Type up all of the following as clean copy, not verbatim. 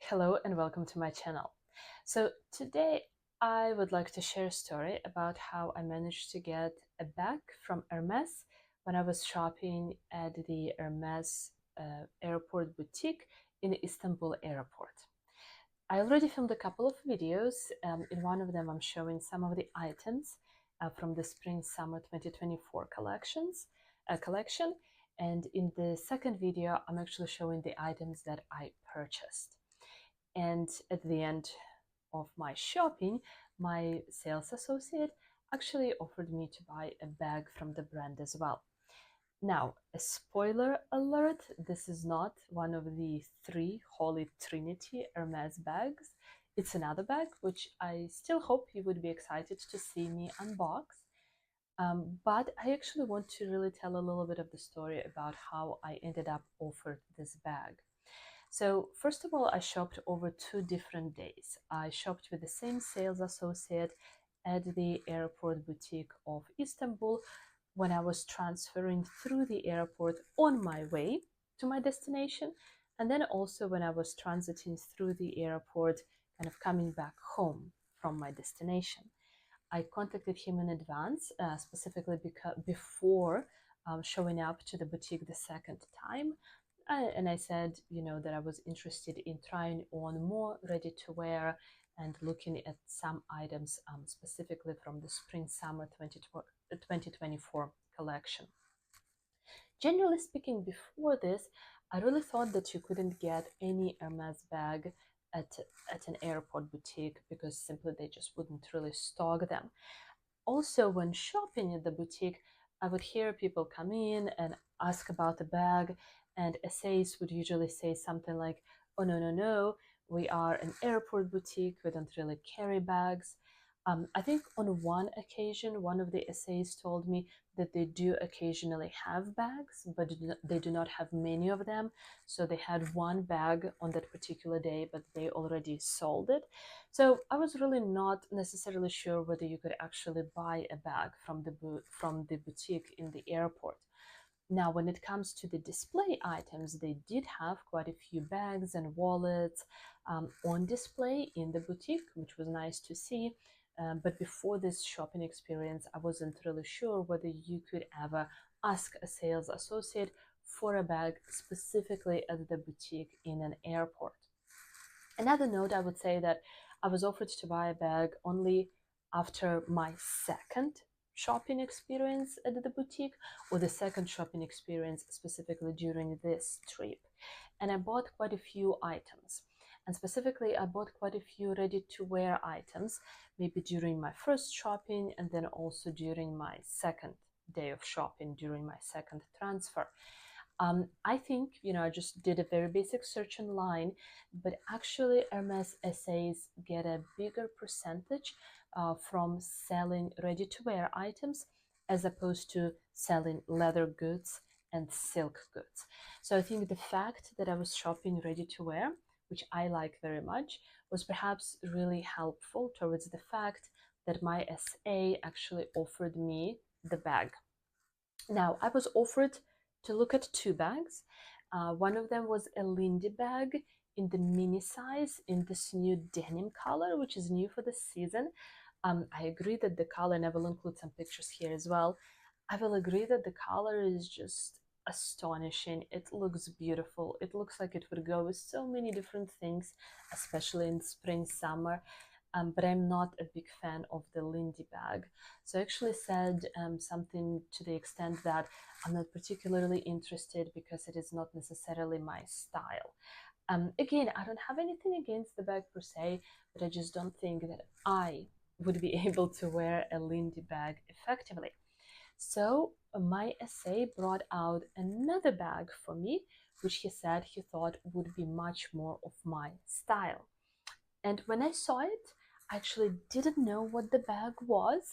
Hello and welcome to my channel. So today I would like to share a story about how I managed to get a bag from Hermès when I was shopping at the Hermès airport boutique in Istanbul airport. I already filmed a couple of videos. In one of them I'm showing some of the items from the Spring-Summer 2024 collection, and in the second video I'm actually showing the items that I purchased. And at the end of my shopping, my sales associate actually offered me to buy a bag from the brand as well. Now, a spoiler alert, this is not one of the three Holy Trinity Hermès bags. It's another bag, which I still hope you would be excited to see me unbox. But I actually want to really tell a little bit of the story about how I ended up offered this bag. So first of all, I shopped over 2 different days. I shopped with the same sales associate at the airport boutique of Istanbul when I was transferring through the airport on my way to my destination, and then also when I was transiting through the airport, kind of coming back home from my destination. I contacted him in advance, specifically before showing up to the boutique the second time. And I said, that I was interested in trying on more ready to wear and looking at some items specifically from the Spring-Summer 2024 collection. Generally speaking, before this, I really thought that you couldn't get any Hermès bag at an airport boutique because simply they just wouldn't really stock them. Also, when shopping at the boutique, I would hear people come in and ask about the bag, and essays would usually say something like, oh, no, no, no, we are an airport boutique, we don't really carry bags. I think on one occasion, one of the essays told me that they do occasionally have bags, but they do not have many of them. So they had one bag on that particular day, but they already sold it. So I was really not necessarily sure whether you could actually buy a bag from the boutique in the airport. Now, when it comes to the display items, they did have quite a few bags and wallets on display in the boutique, which was nice to see. But before this shopping experience, I wasn't really sure whether you could ever ask a sales associate for a bag specifically at the boutique in an airport. Another note, I would say that I was offered to buy a bag only after my second shopping experience at the boutique, or the second shopping experience specifically during this trip. And I bought quite a few items. And specifically, I bought quite a few ready-to-wear items, maybe during my first shopping and then also during my second day of shopping, during my second transfer. I think, I just did a very basic search online, but actually Hermès essays get a bigger percentage from selling ready-to-wear items as opposed to selling leather goods and silk goods. So I think the fact that I was shopping ready-to-wear, which I like very much, was perhaps really helpful towards the fact that my SA actually offered me the bag. Now, I was offered to look at 2 bags. One of them was a Lindy bag in the mini size in this new denim color, which is new for the season. I agree that the color, and I will include some pictures here as well, I will agree that the color is just astonishing. It looks beautiful. It looks like it would go with so many different things, especially in spring, summer. But I'm not a big fan of the Lindy bag. So I actually said something to the extent that I'm not particularly interested because it is not necessarily my style. Again, I don't have anything against the bag per se, but I just don't think that I would be able to wear a Lindy bag effectively. So my SA brought out another bag for me, which he said he thought would be much more of my style. And when I saw it, I actually didn't know what the bag was,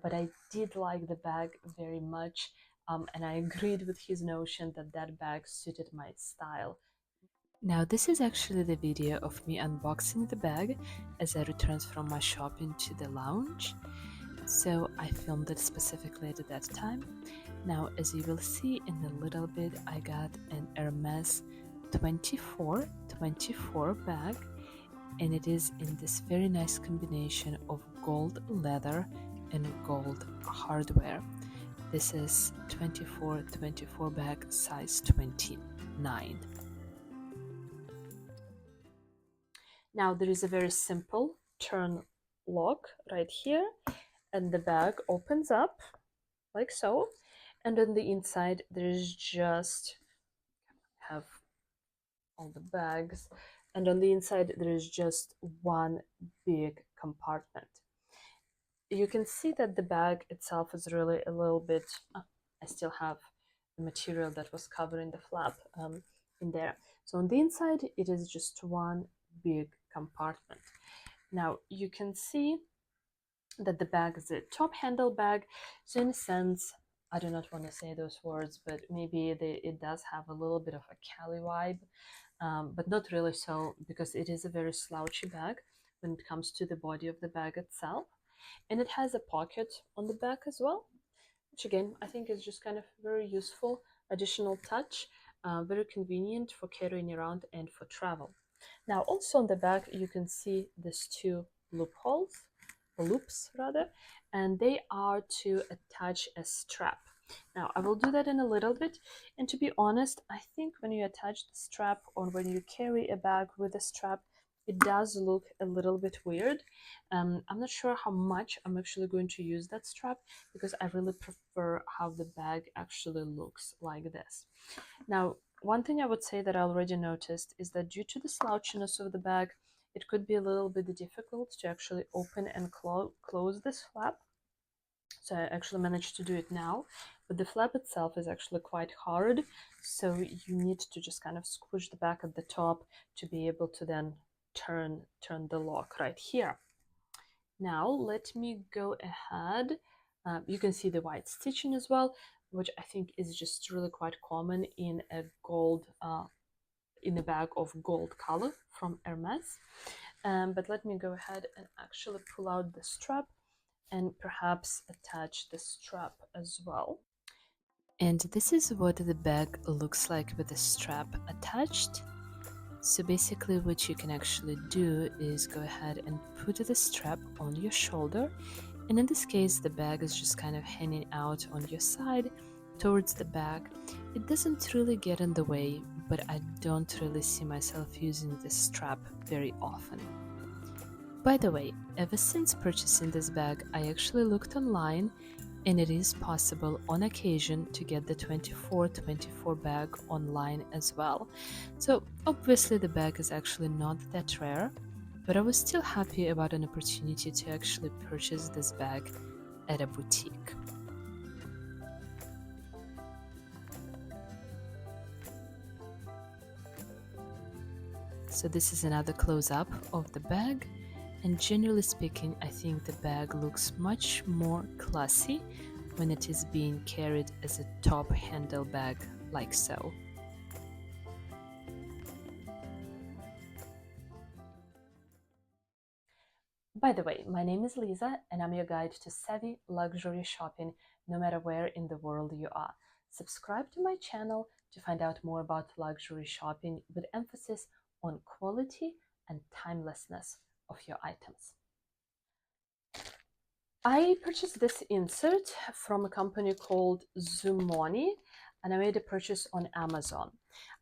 but I did like the bag very much. And I agreed with his notion that that bag suited my style. Now, this is actually the video of me unboxing the bag as I returned from my shopping to the lounge. So I filmed it specifically at that time. Now, as you will see in a little bit, I got an Hermès 24 bag, and it is in this very nice combination of gold leather and gold hardware. This is 24 bag, size 29. Now there is a very simple turn lock right here, and the bag opens up like so, and on the inside there is just have all the bags, and on the inside there is just one big compartment. You can see that the bag itself is really a little bit I still have the material that was covering the flap in there. So on the inside it is just one big compartment. Now you can see that the bag is a top handle bag, so in a sense, I do not want to say those words, but maybe it does have a little bit of a Cali vibe, but not really so, because it is a very slouchy bag when it comes to the body of the bag itself. And it has a pocket on the back as well, which again I think is just kind of very useful additional touch, very convenient for carrying around and for travel. Now also on the back you can see these two loops rather, and they are to attach a strap. Now I will do that in a little bit, and to be honest, I think when you attach the strap or when you carry a bag with a strap, it does look a little bit weird. I'm not sure how much I'm actually going to use that strap, because I really prefer how the bag actually looks like this. Now, one thing I would say that I already noticed is that due to the slouchiness of the bag, it could be a little bit difficult to actually open and close this flap. So I actually managed to do it now, but the flap itself is actually quite hard, so you need to just kind of squish the back at the top to be able to then turn the lock right here. Now let me go ahead. You can see the white stitching as well, which I think is just really quite common in a gold in a bag of gold color from Hermès. But let me go ahead and actually pull out the strap and perhaps attach the strap as well. And this is what the bag looks like with the strap attached. So basically what you can actually do is go ahead and put the strap on your shoulder, and in this case the bag is just kind of hanging out on your side towards the back. It doesn't really get in the way, but I don't really see myself using this strap very often. By the way, ever since purchasing this bag, I actually looked online, and it is possible on occasion to get the 24 bag online as well. So obviously the bag is actually not that rare, but I was still happy about an opportunity to actually purchase this bag at a boutique. So this is another close-up of the bag, and generally speaking, I think the bag looks much more classy when it is being carried as a top handle bag like so. By the way, my name is Lisa, and I'm your guide to savvy luxury shopping no matter where in the world you are. Subscribe to my channel to find out more about luxury shopping with emphasis on quality and timelessness of your items. I purchased this insert from a company called Zoomoni, and I made a purchase on Amazon.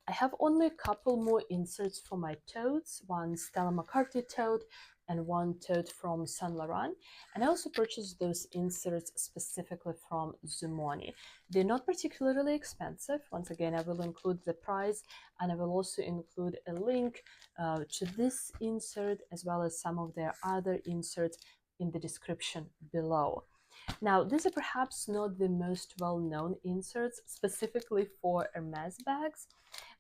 I have only a couple more inserts for my totes, one Stella McCartney tote and one tote from Saint Laurent, and I also purchased those inserts specifically from Zoomoni. They're not particularly expensive. Once again, I will include the price, and I will also include a link to this insert as well as some of their other inserts in the description below. Now, these are perhaps not the most well-known inserts specifically for Hermès bags,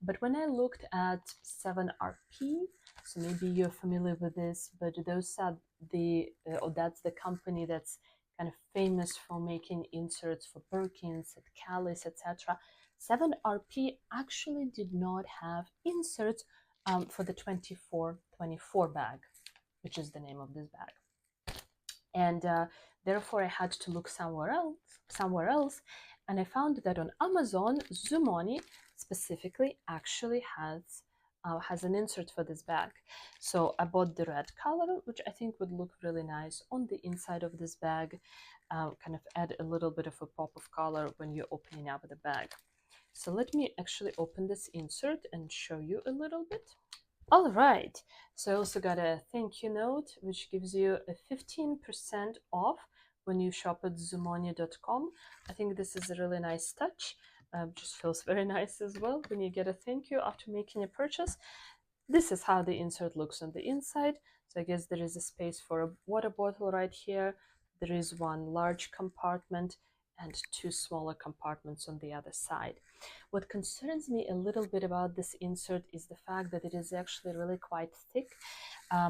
but when I looked at 7RP, so maybe you're familiar with this, but those are that's the company that's kind of famous for making inserts for Birkins, Callis, etc. 7RP actually did not have inserts for the 24 bag, which is the name of this bag. And therefore I had to look somewhere else, and I found that on Amazon, Zoomoni specifically actually has an insert for this bag. So I bought the red color, which I think would look really nice on the inside of this bag, kind of add a little bit of a pop of color when you're opening up the bag. So let me actually open this insert and show you a little bit. All right, so I also got a thank you note, which gives you a 15% off when you shop at zoomoni.com. I think this is a really nice touch. Just feels very nice as well when you get a thank you after making a purchase. This is how the insert looks on the inside. So I guess there is a space for a water bottle right here. There is one large compartment and two smaller compartments on the other side. What concerns me a little bit about this insert is the fact that it is actually really quite thick.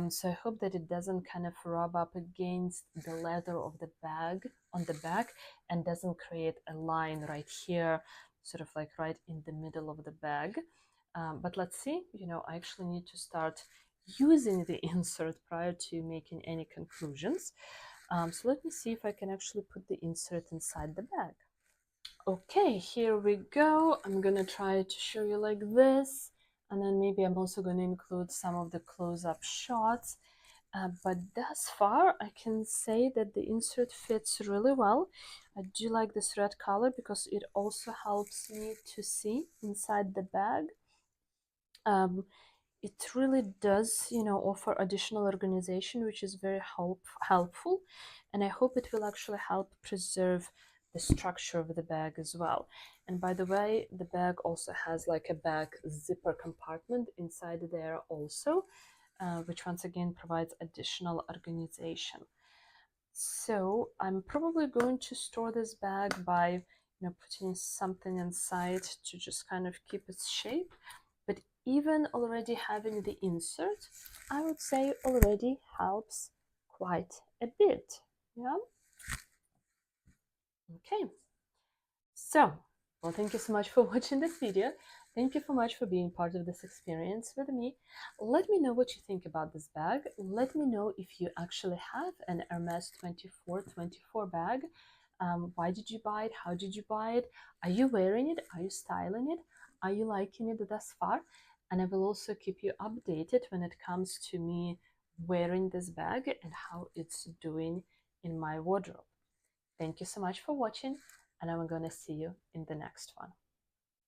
So I hope that it doesn't kind of rub up against the leather of the bag on the back and doesn't create a line right here, sort of like right in the middle of the bag. But let's see, I actually need to start using the insert prior to making any conclusions. So let me see if I can actually put the insert inside the bag. Okay, here we go. I'm gonna try to show you like this, and then maybe I'm also going to include some of the close-up shots. But thus far, I can say that the insert fits really well. I do like this red color because it also helps me to see inside the bag. It really does, offer additional organization, which is very helpful. And I hope it will actually help preserve the structure of the bag as well. And by the way, the bag also has like a back zipper compartment inside there also, which once again provides additional organization. So I'm probably going to store this bag by, putting something inside to just kind of keep its shape. But even already having the insert, I would say already helps quite a bit. Yeah. Okay. So, well, thank you so much for watching this video. Thank you so much for being part of this experience with me. Let me know what you think about this bag. Let me know if you actually have an Hermès 2424 bag. Why did you buy it? How did you buy it? Are you wearing it? Are you styling it? Are you liking it thus far? And I will also keep you updated when it comes to me wearing this bag and how it's doing in my wardrobe. Thank you so much for watching, and I'm going to see you in the next one.